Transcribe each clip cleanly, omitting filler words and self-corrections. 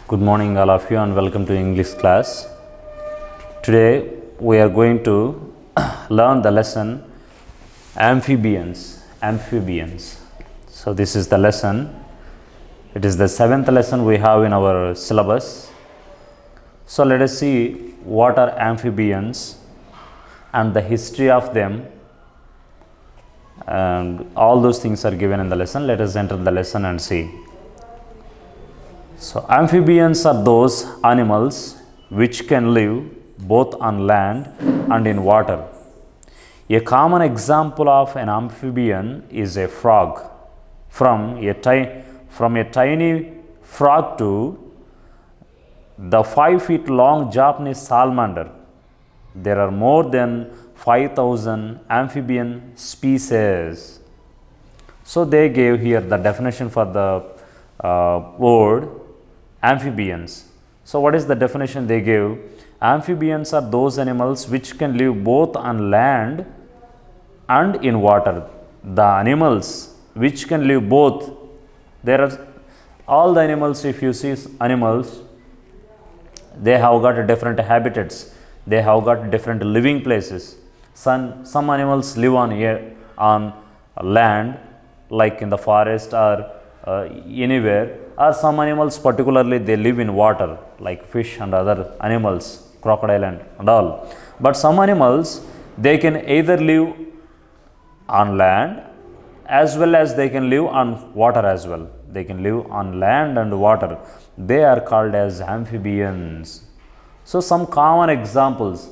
Good morning, all of you, and welcome to English class. Today we are going to learn the lesson amphibians. Amphibians. So this is the lesson. It is the seventh lesson we have in our syllabus. So let us see what are amphibians and the history of them, and all those things are given in the lesson. Let us enter the lesson and see. So amphibians are those animals which can live both on land and in water. A common example of an amphibian is a frog. From a tiny frog to the 5 feet long Japanese salamander, there are more than 5,000 amphibian species. So they gave here the definition for the word amphibians. So what is the definition they gave? Amphibians are those animals which can live both on land and in water. The animals which can live both. There are all the animals. If you see animals, they have got different habitats. They have got different living places. Some animals live on land, like in the forest or anywhere, or some animals particularly they live in water, like fish and other animals, crocodile and all. But some animals, they can either live on land as well as they can live on water as well. They can live on land and water. They are called as amphibians. So some common examples,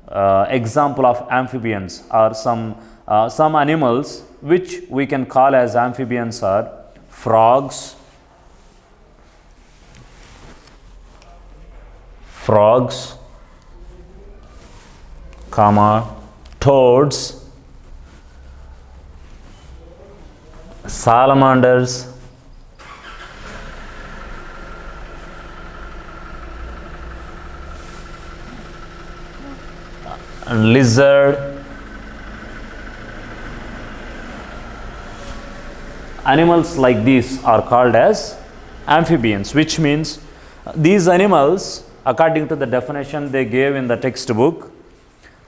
example of amphibians are some animals which we can call as amphibians are frogs, toads, salamanders, and lizard. Animals like these are called as amphibians, which means these animals, according to the definition they gave in the textbook,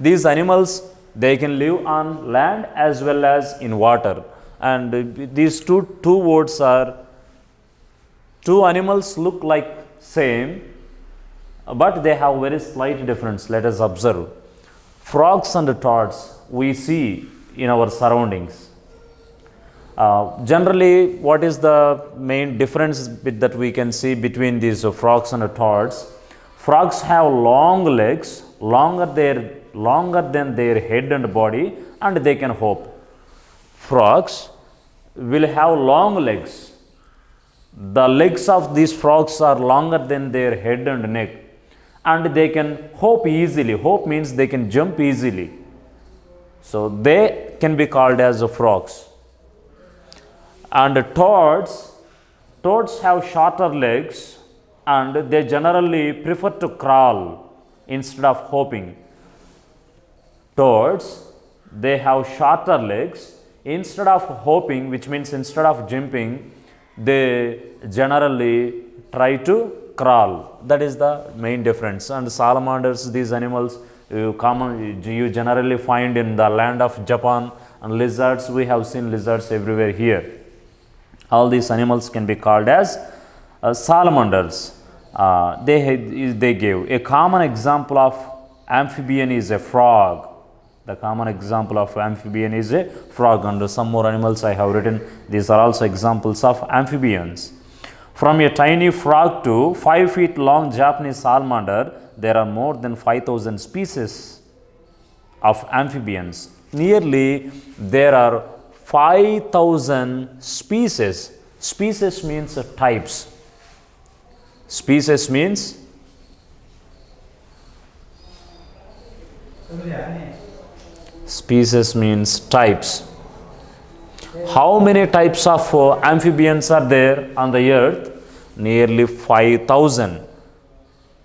these animals, they can live on land as well as in water. And these two words are, two animals look like same, but they have very slight difference. Let us observe. Frogs and toads we see in our surroundings. Generally, what is the main difference that we can see between these frogs and toads? Frogs have long legs, longer than their head and body, and they can hop. Frogs will have long legs. The legs of these frogs are longer than their head and neck, and they can hop easily. Hop means they can jump easily. So they can be called as frogs. And toads have shorter legs, and they generally prefer to crawl instead of hopping. Toads, they have shorter legs. Instead of hopping, which means instead of jumping, they generally try to crawl. That is the main difference. And salamanders, these animals you generally find in the land of Japan, and lizards, we have seen lizards everywhere here. All these animals can be called as salamanders. They gave a common example of amphibian is a frog. The common example of amphibian is a frog, and some more animals I have written. These are also examples of amphibians. From a tiny frog to 5 feet long Japanese salamander, there are more than 5,000 species of amphibians. Nearly there are 5,000 species. Species means types. Species means types. How many types of amphibians are there on the earth? Nearly 5,000.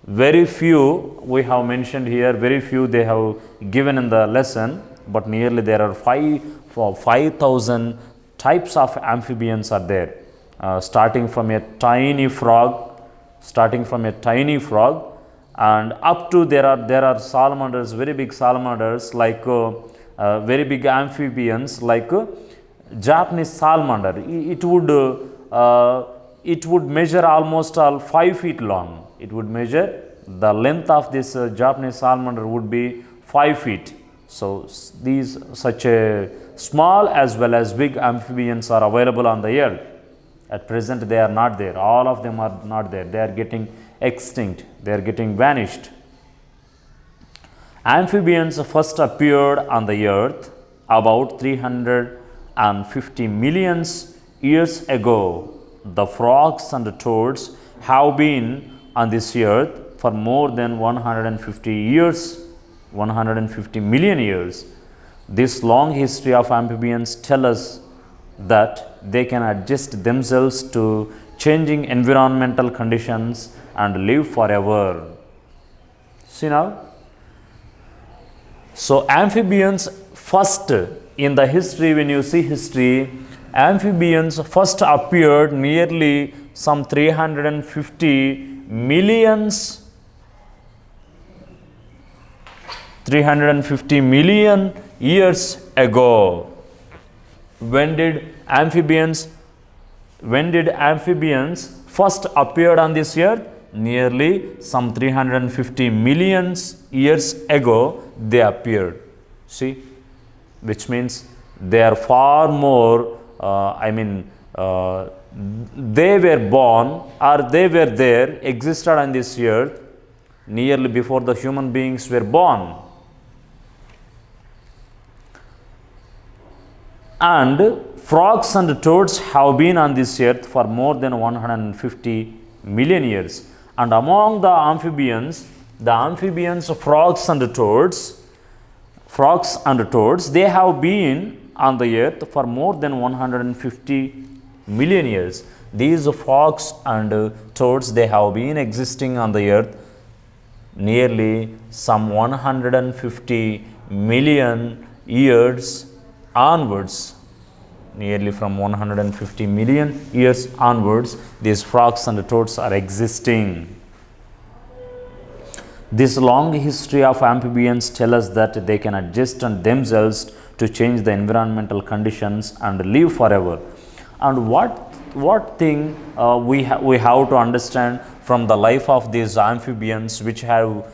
Very few we have mentioned here, very few they have given in the lesson, but nearly there are 5,000 types of amphibians are there. starting from a tiny frog, and up to there are salamanders, very big salamanders, like very big amphibians, like Japanese salamander. It would measure almost 5 feet long. It would measure, the length of this Japanese salamander would be 5 feet. So these such a small as well as big amphibians are available on the earth. At present they are not there. All of them are not there. They are getting extinct. They are getting vanished. Amphibians first appeared on the earth about 350 million years ago. The frogs and the toads have been on this earth for more than 150 years, 150 million years. This long history of amphibians tell us that they can adjust themselves to changing environmental conditions and live forever. See now? So amphibians first in the history, when you see history, amphibians first appeared nearly some 350 million years ago. When did amphibians first appeared on this earth? Nearly some 350 million years ago they appeared. See, which means they are far more, they were born, or they were there, existed on this earth nearly before the human beings were born. And frogs and toads have been on this earth for more than 150 million years. And among the amphibians, frogs and toads, they have been on the earth for more than 150 million years. These frogs and toads, they have been existing on the earth nearly some 150 million years onwards. Nearly from 150 million years onwards, these frogs and toads are existing. This long history of amphibians tell us that they can adjust themselves to change the environmental conditions and live forever. And what thing we have to understand from the life of these amphibians, which have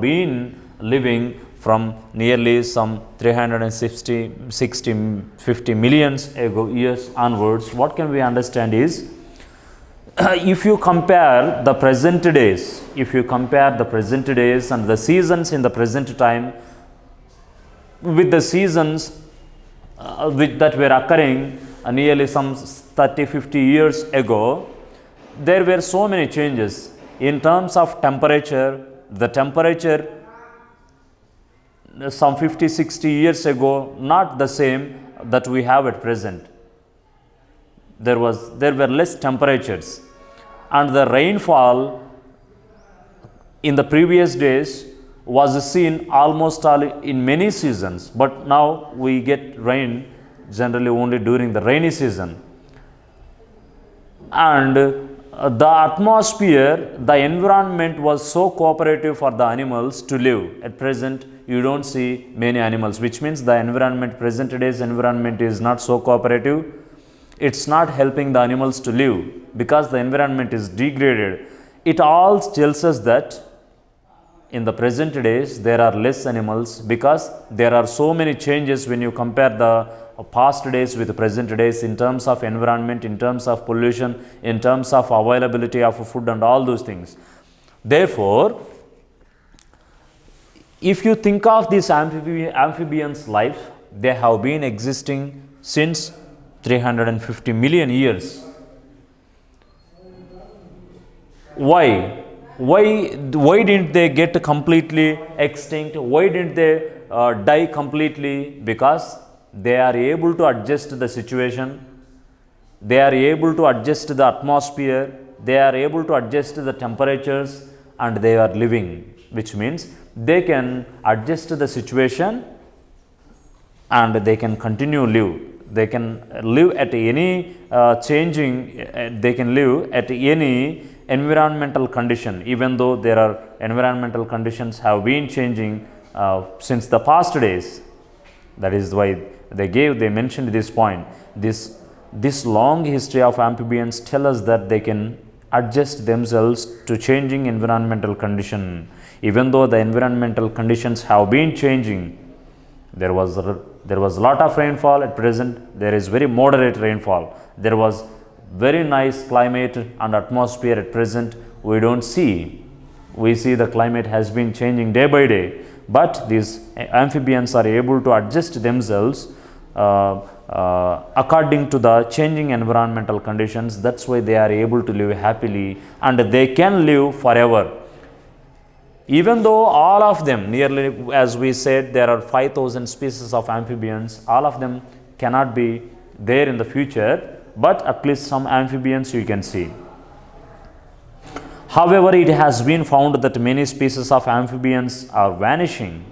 been living from nearly some 50 million years onwards? What can we understand is, if you compare the present days, and the seasons in the present time with the seasons that were occurring nearly some 30-50 years ago, there were so many changes in terms of temperature. The temperature some 50-60 years ago, not the same that we have at present. There were less temperatures, and the rainfall in the previous days was seen almost all in many seasons, but now we get rain generally only during the rainy season. And the atmosphere, the environment was so cooperative for the animals to live. At present, you don't see many animals, which means the environment, present today's environment, is not so cooperative. It's not helping the animals to live because the environment is degraded. It all tells us that in the present days there are less animals because there are so many changes when you compare the past days with the present days in terms of environment, in terms of pollution, in terms of availability of food and all those things. Therefore, if you think of this amphibians' life, they have been existing since 350 million years. Why didn't they get completely extinct? Why didn't they die completely? Because they are able to adjust the situation, they are able to adjust the atmosphere, they are able to adjust the temperatures, and they are living, which means they can adjust the situation and they can continue live. They can live at any they can live at any environmental condition, even though there are environmental conditions have been changing since the past days. That is why they mentioned this point. This long history of amphibians tell us that they can adjust themselves to changing environmental condition. Even though the environmental conditions have been changing, there was a lot of rainfall. At present there is very moderate rainfall. There was very nice climate and atmosphere. At present we don't see. We see the climate has been changing day by day, but these amphibians are able to adjust themselves according to the changing environmental conditions. That's why they are able to live happily, and they can live forever. Even though all of them, nearly, as we said, there are 5,000 species of amphibians, all of them cannot be there in the future, but at least some amphibians you can see. However, it has been found that many species of amphibians are vanishing.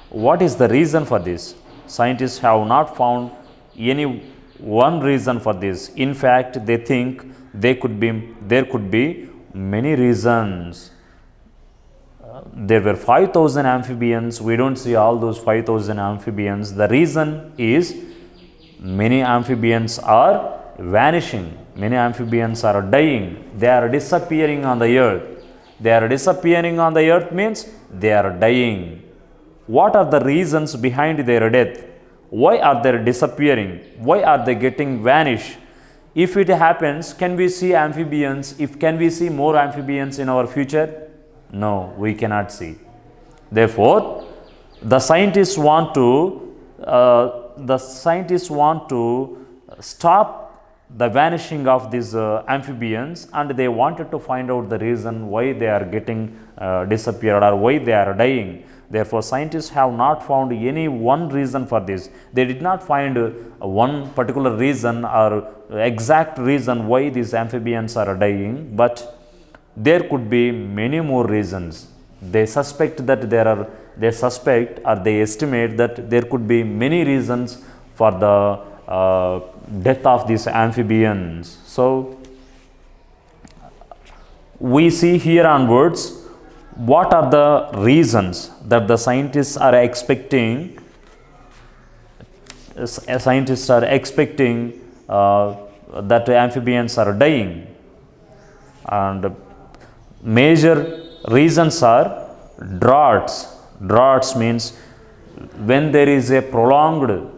What is the reason for this? Scientists have not found any one reason for this. In fact, they think there could be many reasons. There were 5,000 amphibians. We don't see all those 5,000 amphibians. The reason is many amphibians are vanishing. Many amphibians are dying. They are disappearing on the earth. They are disappearing on the earth means they are dying. What are the reasons behind their death? Why are they disappearing? Why are they getting vanished? If it happens, can we see amphibians? Can we see more amphibians in our future? No, we cannot see. Therefore, the scientists want to stop the vanishing of these amphibians, and they wanted to find out the reason why they are getting disappeared or why they are dying. Therefore, scientists have not found any one reason for this. They did not find one particular reason or exact reason why these amphibians are dying, but there could be many more reasons. They suspect or they estimate that there could be many reasons for the death of these amphibians. So, we see here onwards what are the reasons that the scientists are expecting. That amphibians are dying, and major reasons are droughts. Droughts means when there is a prolonged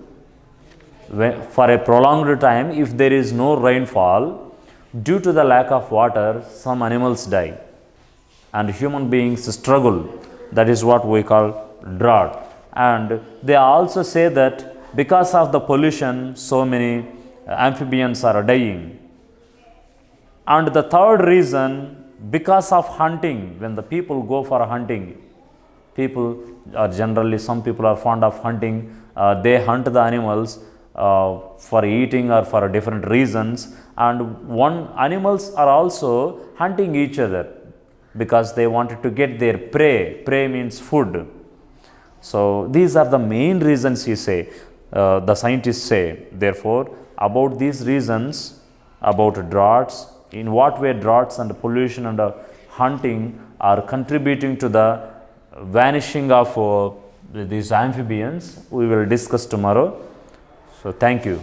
time, if there is no rainfall, due to the lack of water, some animals die and human beings struggle. That is what we call drought. And they also say that because of the pollution, so many amphibians are dying. And the third reason, because of hunting. When the people go for hunting, some people are fond of hunting. They hunt the animals for eating or for different reasons, and animals are also hunting each other because they wanted to get their prey. Prey means food. So these are the main reasons the scientists say. Therefore, about these reasons, about droughts, in what way droughts and pollution and hunting are contributing to the vanishing of these amphibians, we will discuss tomorrow. So thank you.